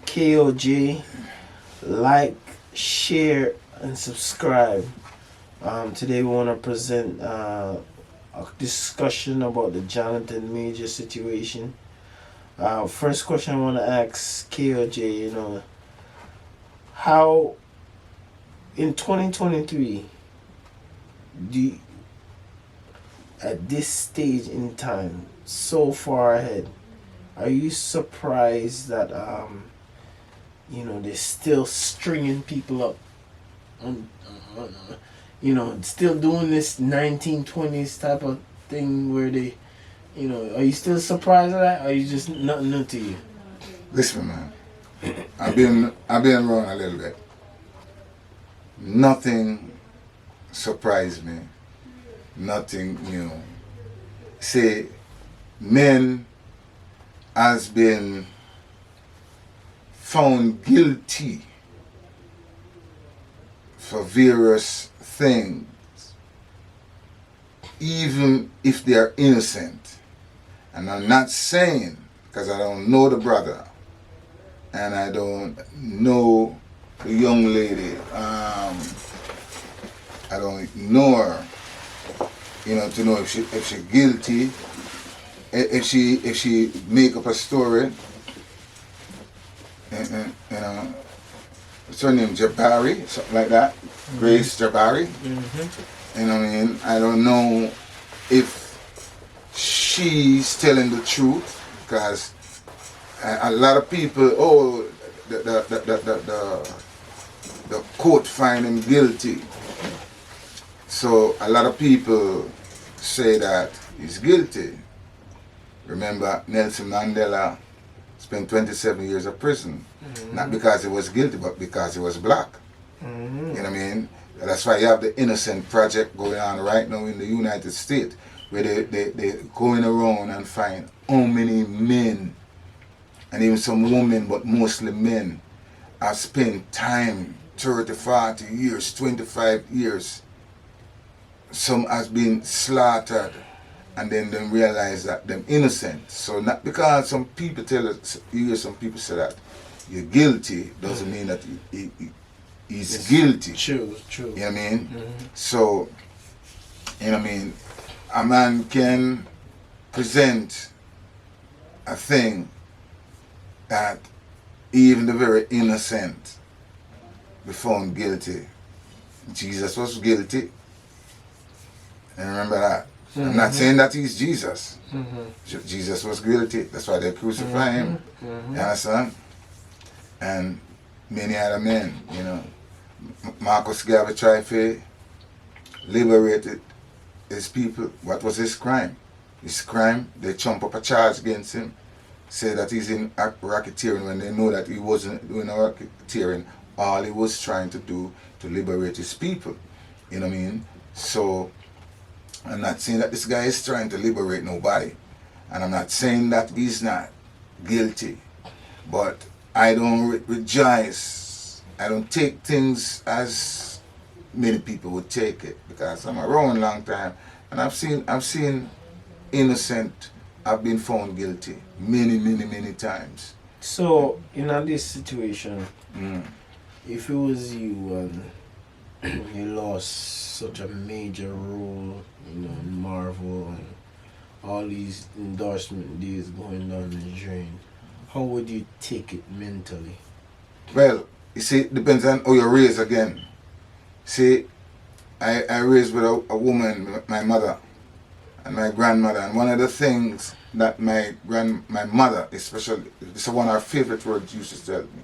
KOJ. Like, share, and subscribe. Today we want to present a discussion about the Jonathan Major situation. First question I want to ask KOJ, how in 2023 do you, at this stage in time, so far ahead, are you surprised that they're still stringing people up on still doing this 1920s type of thing where they, are you still surprised at that, or are you just nothing new to you? Listen, man, I've been around a little bit. Nothing surprised me. Nothing new. See, men has been found guilty for various things, even if they are innocent. And I'm not saying, because I don't know the brother, and I don't know the young lady, I don't know her, to know if she guilty, if she make up a story, what's her name, Jabari, something like that, Grace Jabari. I don't know if she's telling the truth, because a lot of people, the court find him guilty. So a lot of people say that he's guilty. Remember, Nelson Mandela spent 27 years of prison. Not because he was guilty, but because he was black. You know what I mean? That's why you have the Innocent Project going on right now in the United States, where they going around and find how many men, and even some women, but mostly men, have spent time, 30, 40 years, 25 years. Some has been slaughtered, and then they realize that they're innocent. So not because some people tell us, you hear some people say that you're guilty, doesn't mean that he's guilty. True. You know what I mean? So, a man can present a thing that even the very innocent be found guilty. Jesus was guilty. And remember that. I'm not saying that he's Jesus. Jesus was guilty. That's why they crucified him. You understand? And many other men, Marcus Garvey tried to liberate his people. What was his crime? His crime, they chump up a charge against him, say that he's in racketeering when they know that he wasn't doing racketeering. All he was trying to do to liberate his people. You know what I mean? So, I'm not saying that this guy is trying to liberate nobody. And I'm not saying that he's not guilty. But I don't rejoice. I don't take things as many people would take it, because I'm around a long time, and I've seen innocent have been found guilty many times. So in this situation, if it was you and you lost such a major role, in Marvel and all these endorsement deals going down the drain, how would you take it mentally? Well, you see, it depends on how you're raised again. See, I raised with a woman, my mother and my grandmother, and one of the things that my mother, especially, this is one of her favorite words used to tell me.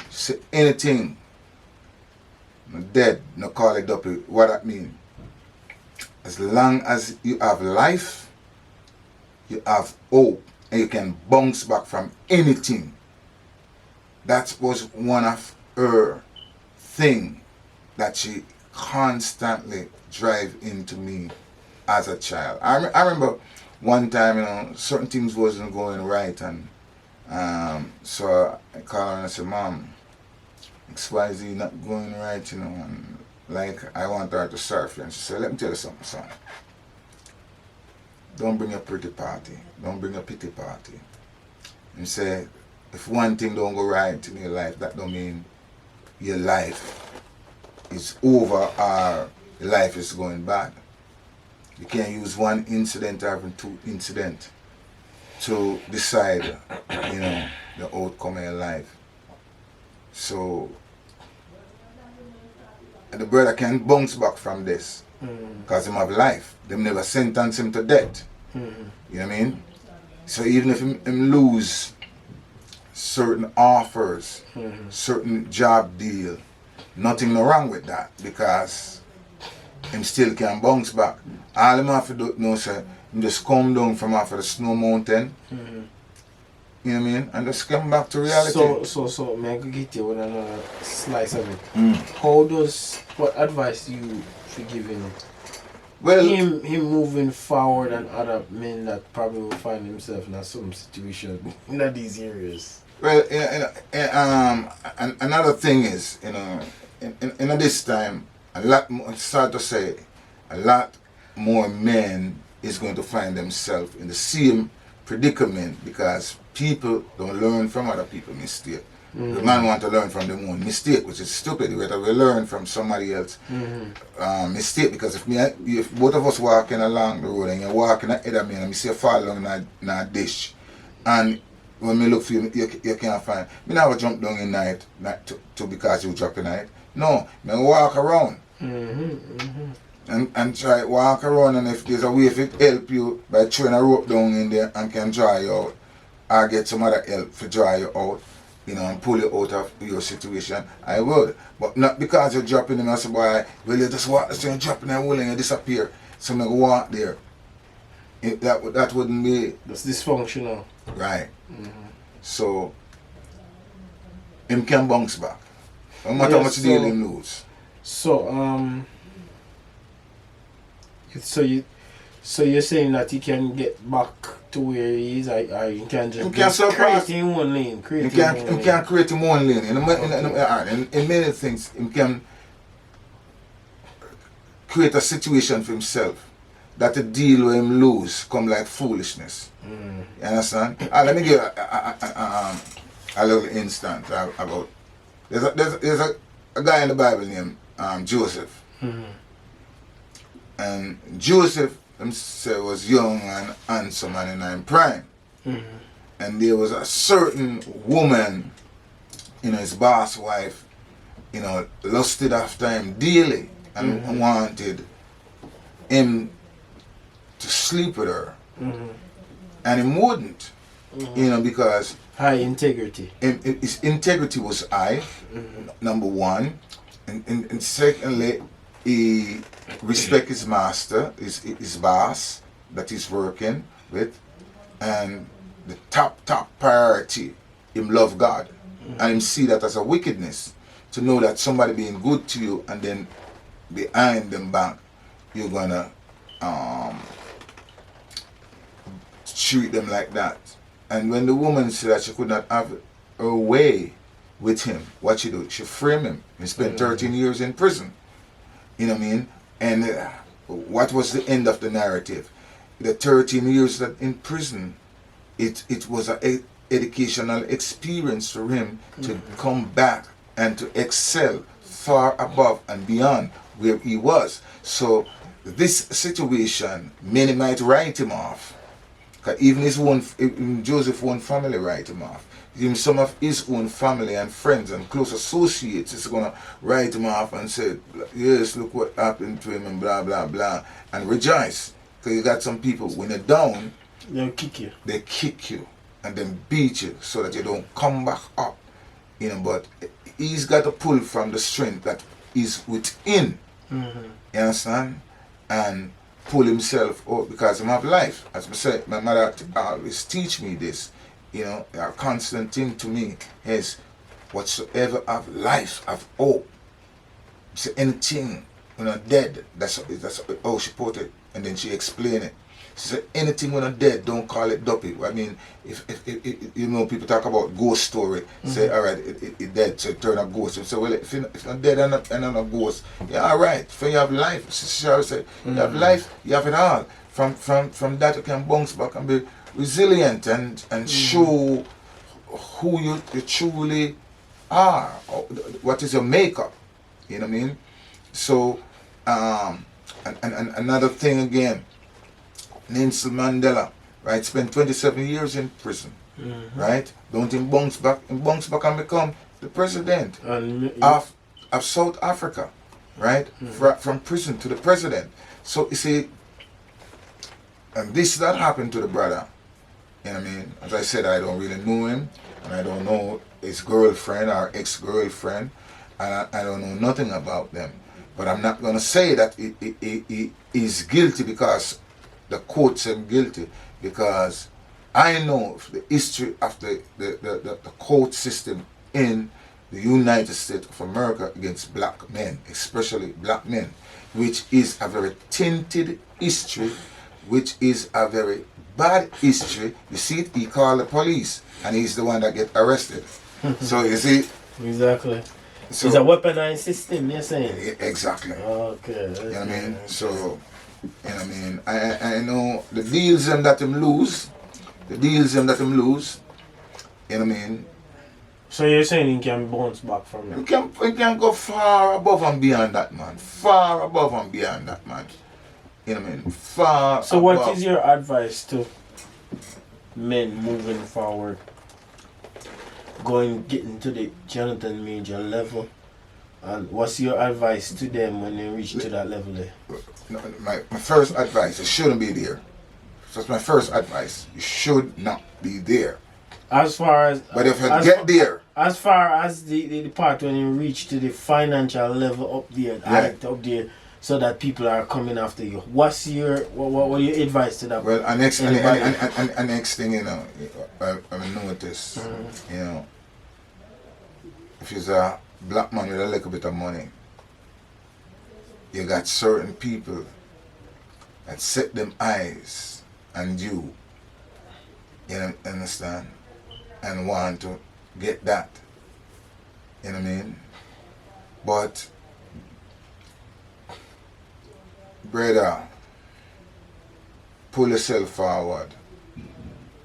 She said, anything dead, no call it up, what that mean? As long as you have life, you have hope, and you can bounce back from anything. That was one of her thing that she constantly drive into me as a child. I remember one time, certain things wasn't going right, and so I called her and I said, Mom, XYZ not going right, and like I want her to surf. And she said, let me tell you something, son. Don't bring a pretty party. Don't bring a pity party. And she said, if one thing don't go right in your life, that don't mean your life is over or your life is going bad. You can't use one incident or even two incidents to decide, the outcome of your life. So the brother can bounce back from this because him have life. Them never sentence him to death. You know what I mean? So even if him lose certain offers, certain job deal, nothing no wrong with that because him still can bounce back. All him have to do now, say, him just come down from off of the snow mountain, you know what I mean, and just come back to reality. So, may I get you with another slice of it? What advice you for giving Well, him moving forward and other men that probably will find himself in some situation in these areas? Well, another thing is, in this time, a lot more men is going to find themselves in the same predicament because people don't learn from other people's mistake. The man want to learn from their own mistake, which is stupid. We have to learn from somebody else's mistake because if both of us walking along the road and you're walking ahead of me and I see you fall down in a ditch, and when me look for you, you can't find me. Never jump down in night to because you drop in night. No, me walk around and try walk around, and if there's a way if it help you by throwing a rope down in there and can dry you out, or get some other help to dry you out, and pull you out of your situation, I would. But not because you're dropping them and say, boy, well, you just walk, so you're dropping them and you disappear. So I'm going to walk there. That wouldn't be... That's dysfunctional. Right. So, him can bounce back. No matter how much deal him lose. So you're saying that he can get back to where he is, he can just create his own lane. He can create his own lane. In many things, he can create a situation for himself that the deal with him lose come like foolishness. You understand? Let me give a little instance about. There's a guy in the Bible named Joseph. And Joseph was young and handsome and in prime. And there was a certain woman, his boss wife, lusted after him daily and wanted him to sleep with her. And he wouldn't, because high integrity. His integrity was high, number one. And secondly, he respect his master, his boss that he's working with, and the top priority, him love God, and him see that as a wickedness to know that somebody being good to you and then behind them back you're gonna treat them like that. And when the woman said that she could not have her way with him, what she do? She frame him. He spent 13 years in prison. You know what I mean? And what was the end of the narrative? The 13 years that in prison, it was an educational experience for him to come back and to excel far above and beyond where he was. So this situation, many might write him off. Because even Joseph's own family write him off. Even some of his own family and friends and close associates is going to write him off and say, yes, look what happened to him and blah, blah, blah. And rejoice. Because you got some people, when you're down, they'll kick you. They kick you and then beat you so that you don't come back up. But he's got to pull from the strength that is within. You understand? And pull himself out because he have life. As I said, my mother always teach me this. A constant thing to me is whatsoever have life, have hope. So anything when I'm dead, that's how she put it, and then she explained it. She said anything when I'm dead, don't call it duppy. I mean, if people talk about ghost story, say all right, it dead, so it turn a ghost. So well, if you're dead and I'm a ghost, yeah, all right. So you have life. She always say you have life, you have it all. From that you can bounce back and be resilient and show who you truly are, or what is your makeup, you know what I mean? So, and another thing again, Nelson Mandela, right, spent 27 years in prison, right? Don't he bounce back and become the president of South Africa, right? From prison to the president. So you see, and this that happened to the brother, you know what I mean? As I said, I don't really know him, and I don't know his girlfriend or ex-girlfriend, and I don't know nothing about them. But I'm not going to say that he is guilty because the court said guilty, because I know the history of the court system in the United States of America against black men, especially black men, which is a very tainted history, which is a very bad history. You see it, he called the police, and he's the one that get arrested. So you see, exactly. So, it's a weaponized system, you're saying? Exactly. Okay. You know what I mean? So, you know what I mean? I know the deals them that him lose, you know what I mean? So you're saying he can bounce back from that? He can go far above and beyond that, man. Far above and beyond that, man. You know what I mean? Far So above. what is your advice to men moving forward? Getting to the Jonathan Major level, and what's your advice to them when they reach to that level there? My first advice, you shouldn't be there. That's my first advice. You should not be there. As far as, but if you get there, as far as the part when you reach to the financial level up there, up there, so that people are coming after you. What's your what your advice to that? Well, and next thing, you know, I notice, you know, if you're a black man with a little bit of money, you got certain people that set them eyes on you, you know, understand, and want to get that, you know what I mean? But brother, pull yourself forward.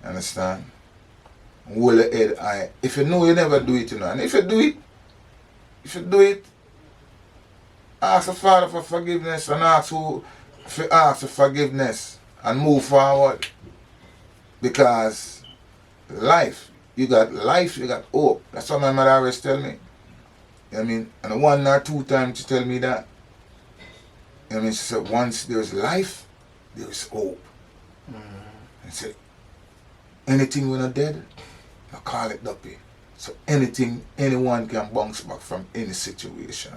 Understand? Hold your head high. If you know you never do it, you know. And if you do it, ask the Father for forgiveness and ask for forgiveness and move forward. Because life, you got hope. That's what my mother always tell me. You know what I mean? And 1 or 2 times she tell me that. You know what I mean? She said, once there's life, there's hope. And say, anything when I'm dead, I call it duppy. So anyone can bounce back from any situation.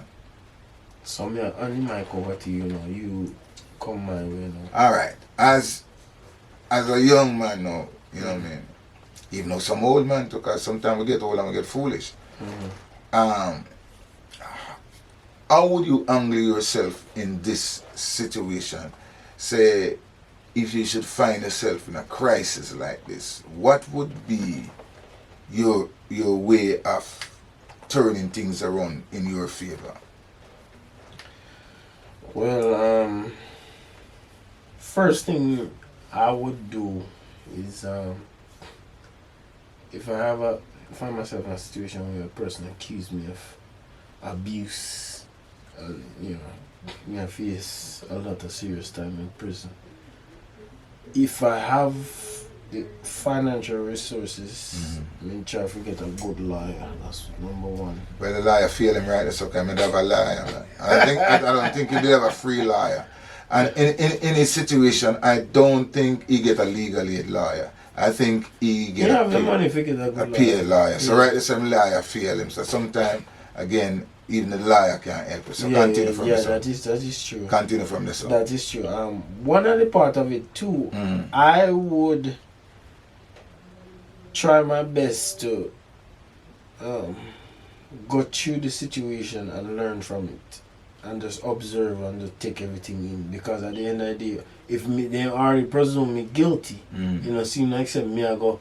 So me and you might over to you now. You come my way now. Alright. As a young man now, you know what I mean? Even though some old man, because sometimes we get old and we get foolish. How would you angle yourself in this situation? Say, if you should find yourself in a crisis like this, what would be your way of turning things around in your favor? Well, first thing I would do is if I find myself in a situation where a person accused me of abuse, you know, me I face a lot of serious time in prison. If I have the financial resources, I try to get a good lawyer. That's number one. Well, the lawyer feel him right, that's okay. I have a lawyer. I don't think he'd have a free lawyer. And in his situation, I don't think he get a legal aid lawyer. I think he get a paid lawyer. So right, the same lawyer feel him. So sometimes, again, even the lawyer can't help us. So continue from this. That is true. Continue from this. That is true. One of the part of it too, I would try my best to go through the situation and learn from it, and just observe and just take everything in. Because at the end of the day, if they already presume me guilty, you know, seem like say me I go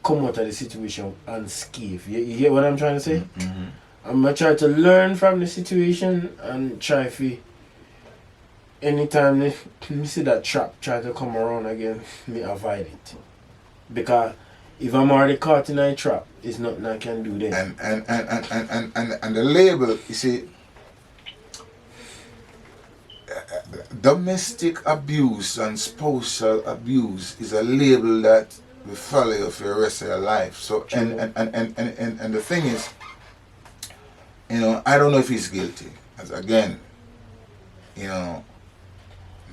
come out of the situation unscathed. You get what I'm trying to say? I'm going to try to learn from the situation and try to, anytime me see that trap try to come around again, me avoid it. Because if I'm already caught in a trap, it's nothing I can do then. And the label, you see, domestic abuse and spousal abuse is a label that will follow you for the rest of your life. So and the thing is, you know, I don't know if he's guilty. As again, you know,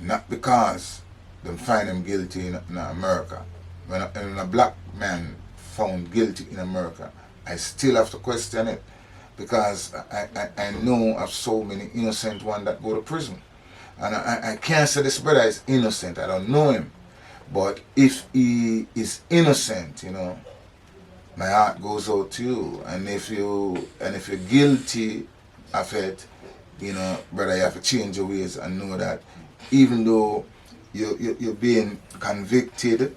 not because they find him guilty in America. When a black man found guilty in America, I still have to question it, because I know of so many innocent ones that go to prison. And I can't say this brother is innocent. I don't know him. But if he is innocent, you know, my heart goes out to you. And if you're guilty of it, you know, brother, you have to change your ways and know that even though you're being convicted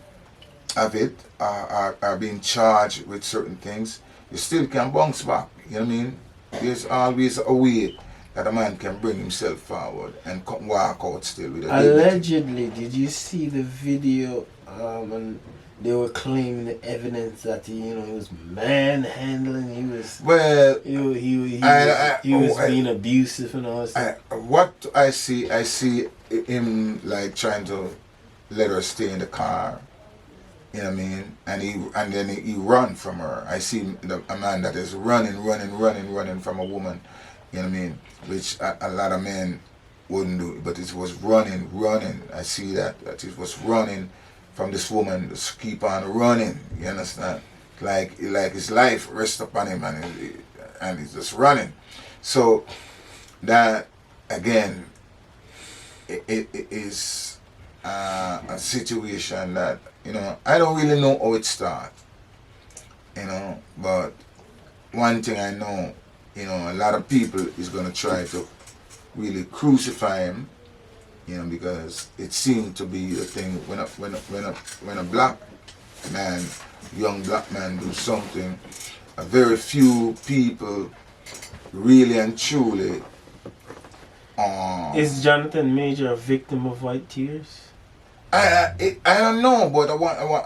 of it, or being charged with certain things, you still can bounce back. You know what I mean? There's always a way that a man can bring himself forward and walk out still with a Allegedly, did you see the video? And they were claiming the evidence that he was manhandling. He was he was being abusive and all that. What I see him like trying to let her stay in the car. You know what I mean? And then he run from her. I see a man that is running from a woman. You know what I mean? Which a lot of men wouldn't do, but it was running. I see that it was running from this woman, just keep on running. You understand? Like his life rests upon him, and he's just running. So that again, it is a situation that, you know, I don't really know how it started. You know, but one thing I know, you know, a lot of people is gonna try to really crucify him, you know, because it seemed to be a thing when a black man, young black man, do something, a very few people really and truly. Is Jonathan Major a victim of white tears? I don't know, but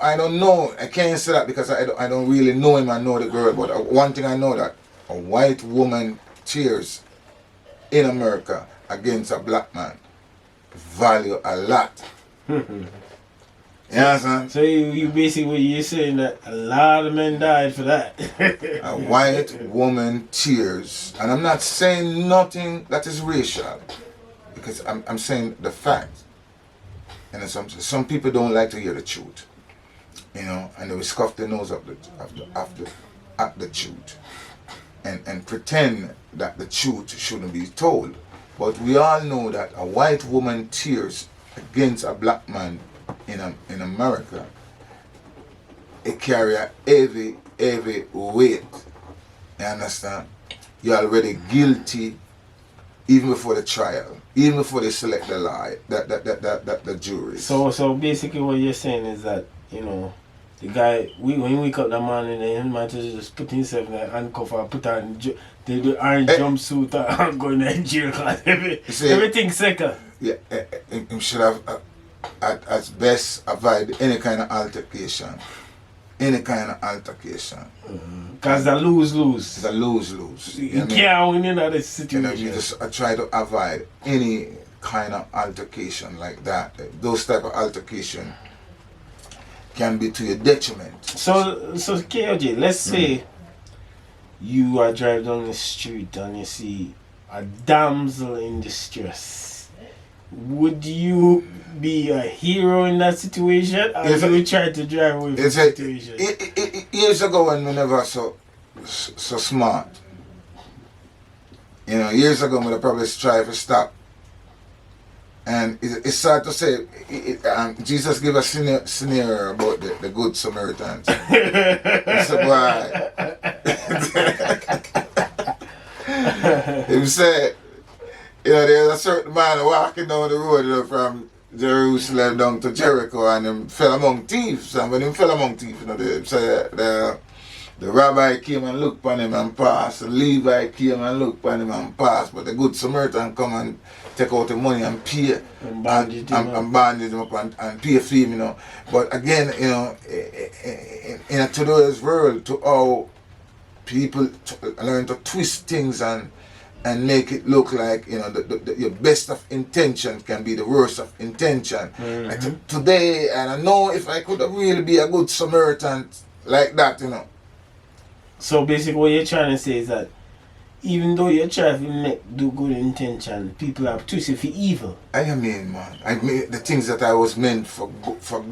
I don't know. I can't say that because I don't really know him. I know the girl, but one thing I know that a white woman tears in America against a black man value a lot. You understand? So you basically you're saying that a lot of men died for that. A white woman tears, and I'm not saying nothing that is racial, because I'm saying the fact. And some people don't like to hear the truth, you know, and they will scuff their nose at the truth, and pretend that the truth shouldn't be told. But we all know that a white woman tears against a black man in America, it carry a heavy weight. You understand? You're already guilty even before the trial, even before they select the lie, the jury. So basically what you're saying is that, you know, the guy, when he wake up that morning, he might just put himself in a handcuff or put on the orange jumpsuit and go in the jail class. Everything second. Yeah, he should have at best avoid any kind of altercation. Because it's a lose-lose. It's a lose-lose. You can't win in that situation. You know, you just try to avoid any kind of altercation like that. Those type of altercation can be to your detriment. So KOJ, let's say you are driving down the street and you see a damsel in distress. Would you be a hero in that situation, or you would try to drive away from the situation? Years ago when we never so smart, you know, years ago when I probably try to stop. And it's sad to say, Jesus gave a scenario about the good Samaritans. He said, why? He said, you know, there's a certain man walking down the road, you know, from Jerusalem down to Jericho, and he fell among thieves. And when he fell among thieves, you know, The rabbi came and looked upon him and passed. The Levi came and looked upon him and passed. But the good Samaritan come and take out the money and pay And bandage him up and pay for him, you know. But again, you know, in today's world, to how people learn to twist things and make it look like, you know, your best of intention can be the worst of intention. Like today, and I know if I could really be a good Samaritan like that, you know. So basically what you're trying to say is that even though you're trying to do good intention, people are twisted for evil. I mean, man, I mean, the things that I was meant for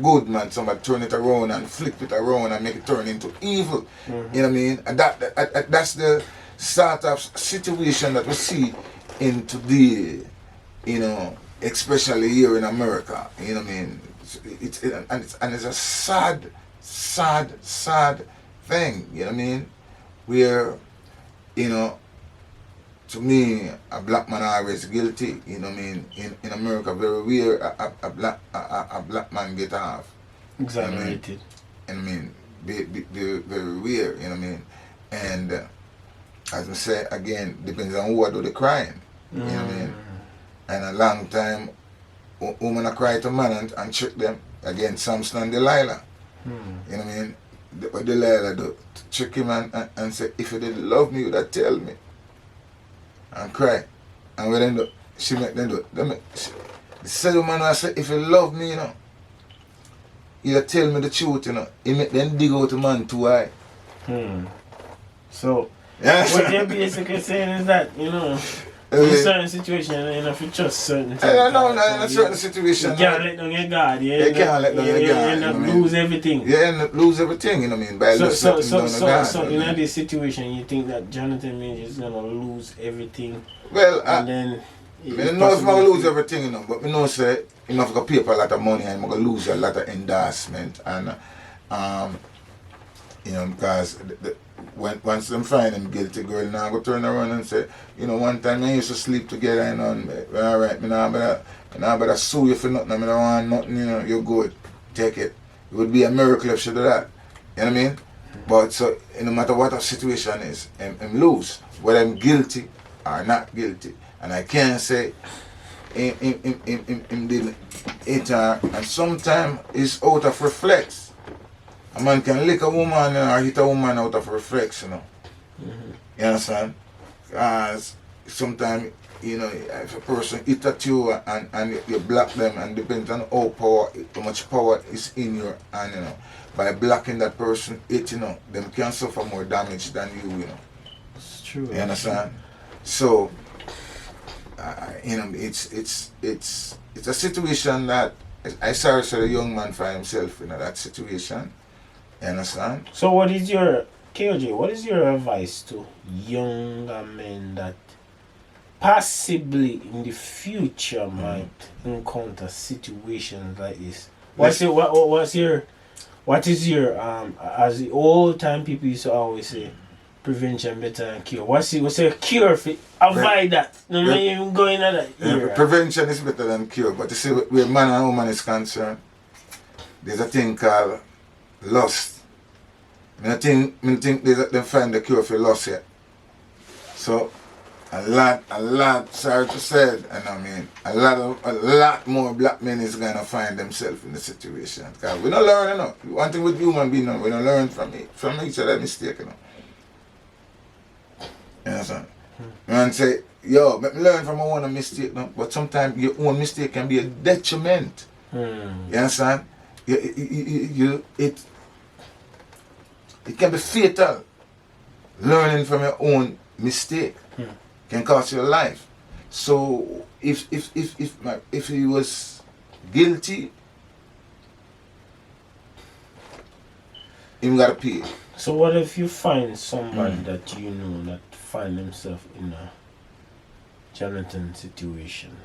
good, man, somebody turn it around and flip it around and make it turn into evil. You know what I mean? And that's the sort of situation that we see in today, you know, especially here in America. You know what I mean? It's a sad thing. You know what I mean? Where, you know, to me, a black man always guilty. You know what I mean? In America, very rare a black man get off. Exonerated. You know what I mean? Very rare. You know what I mean? And as I say again, depends on who do the crying. You know what I mean? And a long time, women are cry to man and trick them. Again, Samson and Delilah. You know what I mean? What Delilah do? Trick him and say, if you didn't love me, you would tell me. And cry. And when they do, she make them do it. The said woman I say, if you love me, you know, you tell me the truth, you know. He make them dig out the man too high. So, what you're basically saying is that, you know, in certain situations, you know, if you trust certain things. No, in a certain situation. You can't let down your guard. You can't let down your guard. You end up lose everything. You end up lose everything, you know what I mean? By So in this situation, you think that Jonathan Majors is going to lose everything? Well, and then I don't know if I'm going to lose everything, you know, but I know say, you know, if I pay for a lot of money, I'm going to lose a lot of endorsement. And, you know, because once them find him guilty, girl now go turn around and say, you know, one time I used to sleep together, you know, and alright, I better sue you for nothing, I don't want nothing, you know, you're good, take it. It would be a miracle if she do that. You know what I mean? But so no matter what the situation is, I'm lose, whether I'm guilty or not guilty. And I can't say him did it, and sometimes it's out of reflex. A man can lick a woman or hit a woman out of reflex, you know. You understand? Because sometimes, you know, if a person hit at you and you block them, and depends on how much power is in your hand, you know. By blocking that person, you know, them can suffer more damage than you know. It's true. You understand? So, you know, it's a situation that I sorry for the young man for himself, you know, that situation. You understand? So what is your, KOJ, what is your advice to younger men that possibly in the future might encounter situations like this? What is your as the old time people used to always say, prevention better than cure. What's a cure for avoid that? No man even going at that era. Prevention is better than cure, but you see where man and woman is concerned, there's a thing called lust. I think they find the cure for lust yet. So a lot, sorry to say, and I mean a lot more black men is gonna find themselves in the situation. Because we don't learn enough. One thing with human beings, we don't learn from each other mistake, you know. You understand? Man say, yo, let me learn from my own mistake, no? But sometimes your own mistake can be a detriment. You understand? It can be fatal. Learning from your own mistake can cost your life. So if he was guilty, he gotta pay. So what if you find somebody that you know that find himself in a Jonathan situation?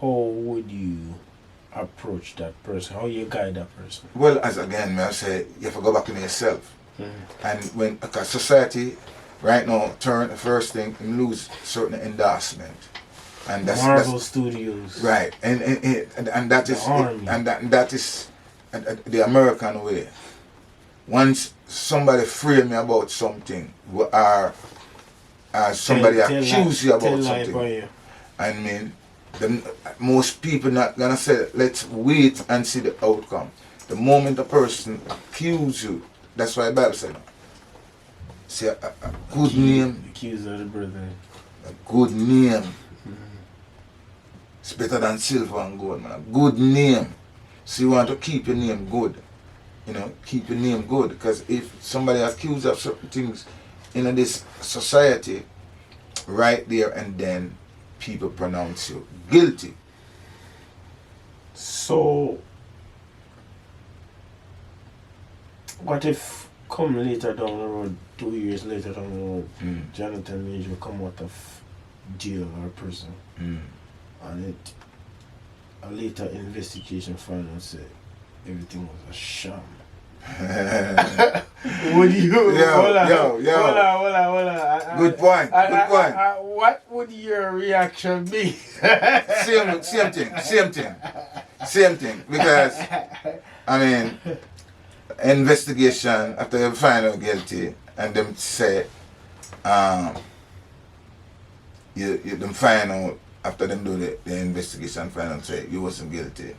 How would you approach that person? How you guide that person? Well, as again, I say, you have to go back into yourself. And when because society right now turn the first thing and lose certain endorsement, and that's Marvel Studios, right? And that is the army. and that is the American way. Once somebody frame me about something, or somebody accuse you about something. I mean, most people not gonna say, let's wait and see the outcome. The moment a person accuses you, that's why the Bible said, say a good name. Accuse of the brother. A good name. It's better than silver and gold, man. A good name. So you want to keep your name good. You know, keep your name good. Because if somebody accuses of certain things in this society, right there and then, people pronounce you guilty. So, what if come later down the road, 2 years later down the road, Jonathan Major come out of jail or prison, and a later investigation found out say everything was a sham? Would you? Hold on. Good point. What would your reaction be? Same thing. Because I mean, investigation after you find out guilty, and them say, them find out after them do the investigation, find out say you wasn't guilty.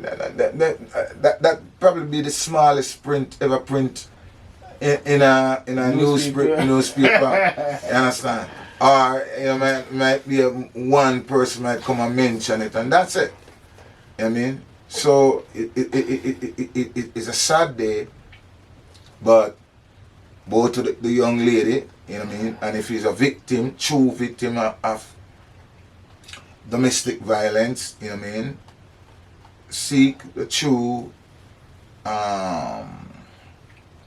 That probably be the smallest print ever print in a newspaper. You understand? Or you know, might be one person might come and mention it, and that's it. You know what I mean? So it's a sad day, but both to the young lady, you know what I mean, and if he's a victim, true victim of domestic violence, you know what I mean, seek the true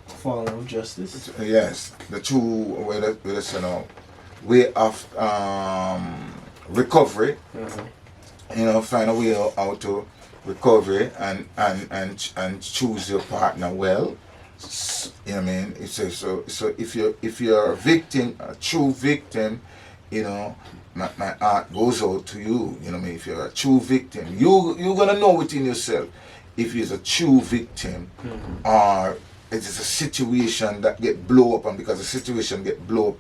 form of justice. Yes, the true way of recovery. You know, find a way how to recover and choose your partner well. You know what I mean? So if you're a victim, a true victim, you know, my heart goes out to you. You know what I mean? If you're a true victim, you're gonna know within yourself if you're a true victim or it is a situation that get blow up, and because the situation get blow up,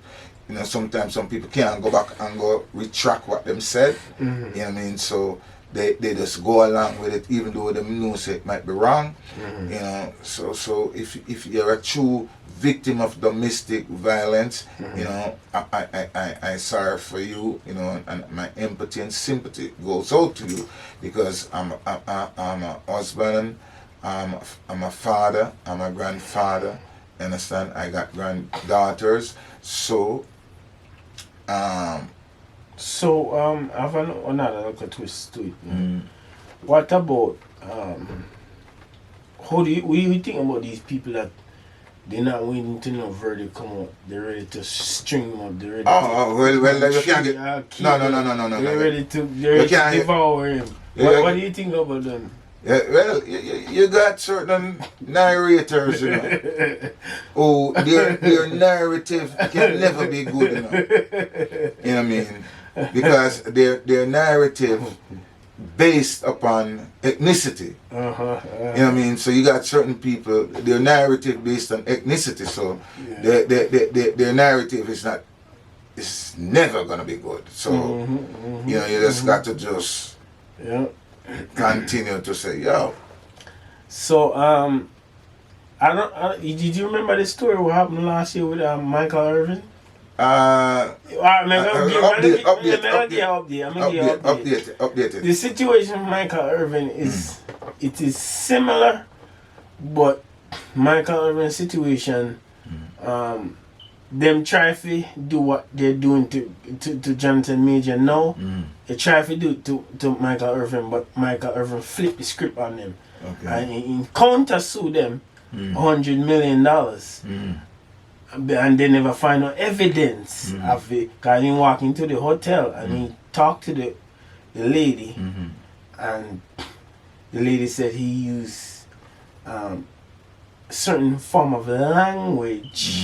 you know, sometimes some people can't go back and go retract what them said. You know what I mean? So they just go along with it even though they know it might be wrong. You know, so if you're a true victim of domestic violence, you know, I sorry for you, you know, and my empathy and sympathy goes out to you, because I'm a husband, I'm a father, I'm a grandfather, understand? I got granddaughters, so I have another look at twist to it. What about what do you think about these people that they're not waiting to know verdict come out, they're ready to string them up, they're ready well you can't get no. They're ready to devour him. What do you think about them? Yeah, well, you got certain narrators, you know, who their narrative can never be good enough. You know what I mean? Because their narrative based upon ethnicity. You know what I mean? So you got certain people, their narrative based on ethnicity. So their narrative is never gonna be good. So you know, you just got to just continue to say, yo. So did you remember the story what happened last year with Michael Irvin? Update. The situation with Michael Irvin is it is similar, but Michael Irvin's situation, them try to do what they're doing to Jonathan Major now. They try to do it to Michael Irvin, but Michael Irvin flipped the script on them. And in counter sue them $100 million. And they never find no evidence of it. Because he walked into the hotel and he talked to the lady, and the lady said he used certain form of language